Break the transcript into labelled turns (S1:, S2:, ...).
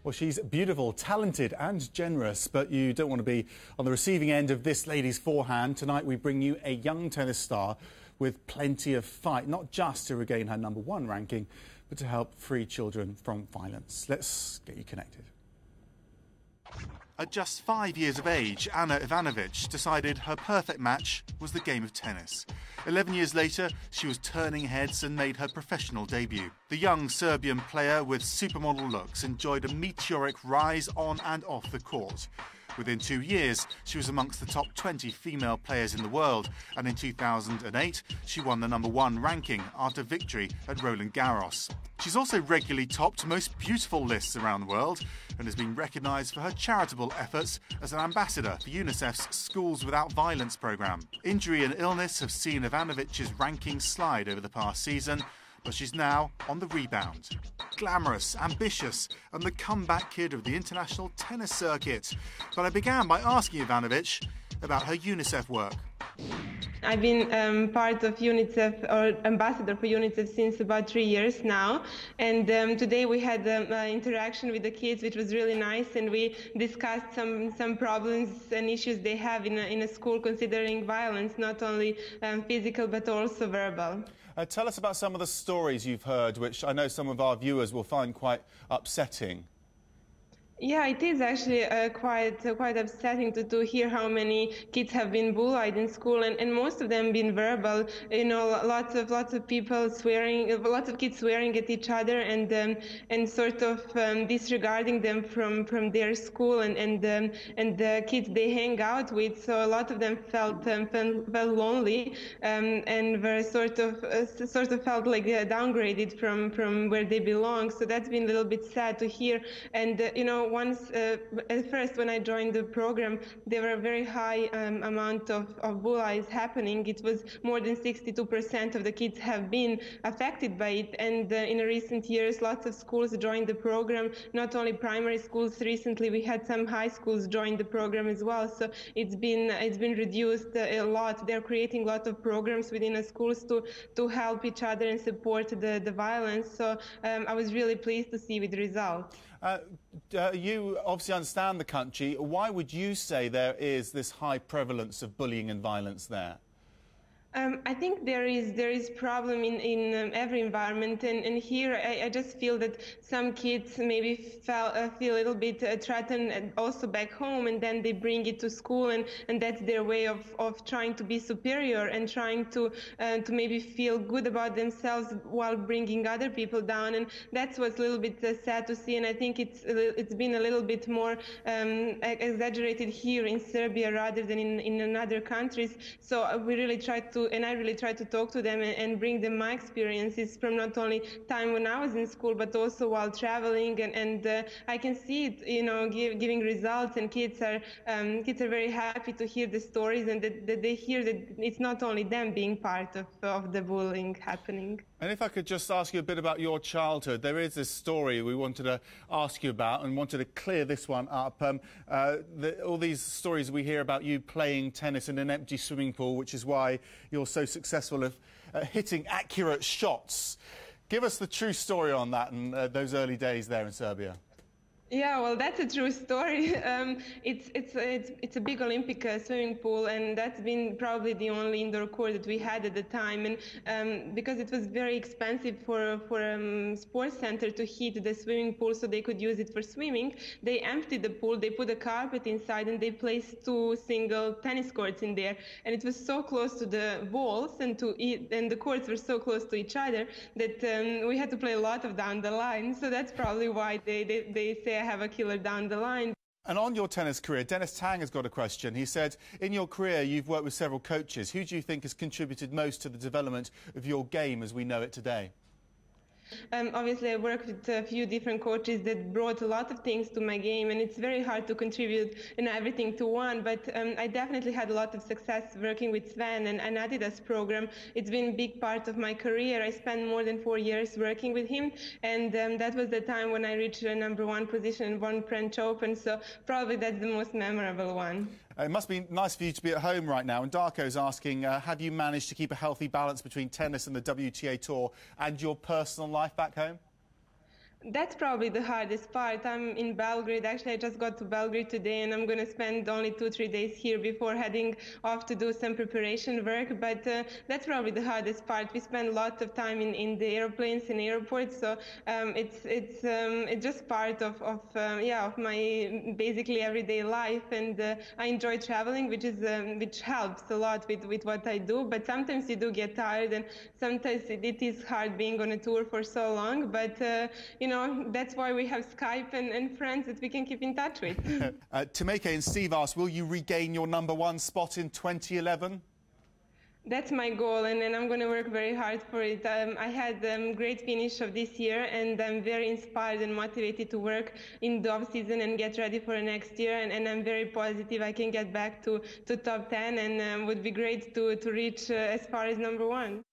S1: Well, she's beautiful, talented and generous, but you don't want to be on the receiving end of this lady's forehand. Tonight we bring you a young tennis star with plenty of fight, not just to regain her #1 ranking, but to help free children from violence. Let's get you connected. At just 5 years of age, Anna Ivanovic decided her perfect match was the game of tennis. 11 years later, she was turning heads and made her professional debut. The young Serbian player with supermodel looks enjoyed a meteoric rise on and off the court. Within 2 years, she was amongst the top 20 female players in the world, and in 2008, she won the #1 ranking after victory at Roland Garros. She's also regularly topped most beautiful lists around the world and has been recognised for her charitable efforts as an ambassador for UNICEF's Schools Without Violence programme. Injury and illness have seen Ivanovic's ranking slide over the past season, but she's now on the rebound. Glamorous, ambitious, and the comeback kid of the international tennis circuit. But I began by asking Ivanovic about her UNICEF work.
S2: I've been part of UNICEF, or ambassador for UNICEF, since about 3 years now. And today we had interaction with the kids, which was really nice. And we discussed some problems and issues they have in a school considering violence, not only physical, but also verbal.
S1: Tell us about some of the stories you've heard, which I know some of our viewers will find quite upsetting.
S2: Yeah, it is actually quite upsetting to hear how many kids have been bullied in school, and most of them been verbal. You know, lots of people swearing, lots of kids swearing at each other, and sort of disregarding them from their school and the kids they hang out with. So a lot of them felt lonely, and were sort of felt like downgraded from where they belong. So that's been a little bit sad to hear. And you know, once at first when I joined the program, there were a very high amount of bullies happening. It was more than 62% of the kids have been affected by it. And in recent years, lots of schools joined the program, not only primary schools. Recently, we had some high schools join the program as well. So it's been reduced a lot. They're creating a lot of programs within the schools to help each other and support the violence. So I was really pleased to see with the results.
S1: You obviously understand the country. Why would you say there is this high prevalence of bullying and violence there?
S2: I think there is problem in every environment, and here I just feel that some kids maybe feel a little bit threatened also back home, and then they bring it to school, and that's their way of trying to be superior and trying to maybe feel good about themselves while bringing other people down, and that's what's a little bit sad to see. And I think it's been a little bit more exaggerated here in Serbia rather than in other countries. So we really try to. And I really try to talk to them and bring them my experiences from not only time when I was in school, but also while traveling. And I can see it, you know, giving results. And kids are very happy to hear the stories, and that they hear that it's not only them being part of the bullying happening.
S1: And if I could just ask you a bit about your childhood. There is this story we wanted to ask you about and wanted to clear this one up. All these stories we hear about you playing tennis in an empty swimming pool, which is why you're so successful at hitting accurate shots. Give us the true story on that and those early days there in Serbia.
S2: Yeah, well, that's a true story. It's a big Olympic swimming pool, and that's been probably the only indoor court that we had at the time. And because it was very expensive for a sports center to heat the swimming pool so they could use it for swimming, they emptied the pool, they put a carpet inside, and they placed 2 single tennis courts in there. And it was so close to the walls and the courts were so close to each other that we had to play a lot of down the line. So that's probably why they say I have a killer down the line.
S1: And on your tennis career, Dennis Tang has got a question. He said, in your career, you've worked with several coaches. Who do you think has contributed most to the development of your game as we know it today?
S2: Obviously, I worked with a few different coaches that brought a lot of things to my game, and it's very hard to contribute everything to one. But I definitely had a lot of success working with Sven and Adidas program. It's been a big part of my career. I spent more than 4 years working with him, and that was the time when I reached the #1 position and won French Open. So probably that's the most memorable one.
S1: It must be nice for you to be at home right now. And Darko's asking, have you managed to keep a healthy balance between tennis and the WTA Tour and your personal life back home?
S2: That's probably the hardest part. I'm in Belgrade. Actually, I just got to Belgrade today, and I'm going to spend only 2, 3 days here before heading off to do some preparation work. But that's probably the hardest part. We spend a lot of time in the airplanes and airports, so it's just part of my basically everyday life, and I enjoy traveling, which helps a lot with what I do. But sometimes you do get tired, and sometimes it is hard being on a tour for so long. But that's why we have Skype and friends that we can keep in touch with.
S1: Tameke and Steve asked, will you regain your #1 spot in 2011?
S2: That's my goal, and I'm going to work very hard for it. I had a great finish of this year, and I'm very inspired and motivated to work in the off-season and get ready for next year. And I'm very positive I can get back to top 10, and would be great to reach as far as #1.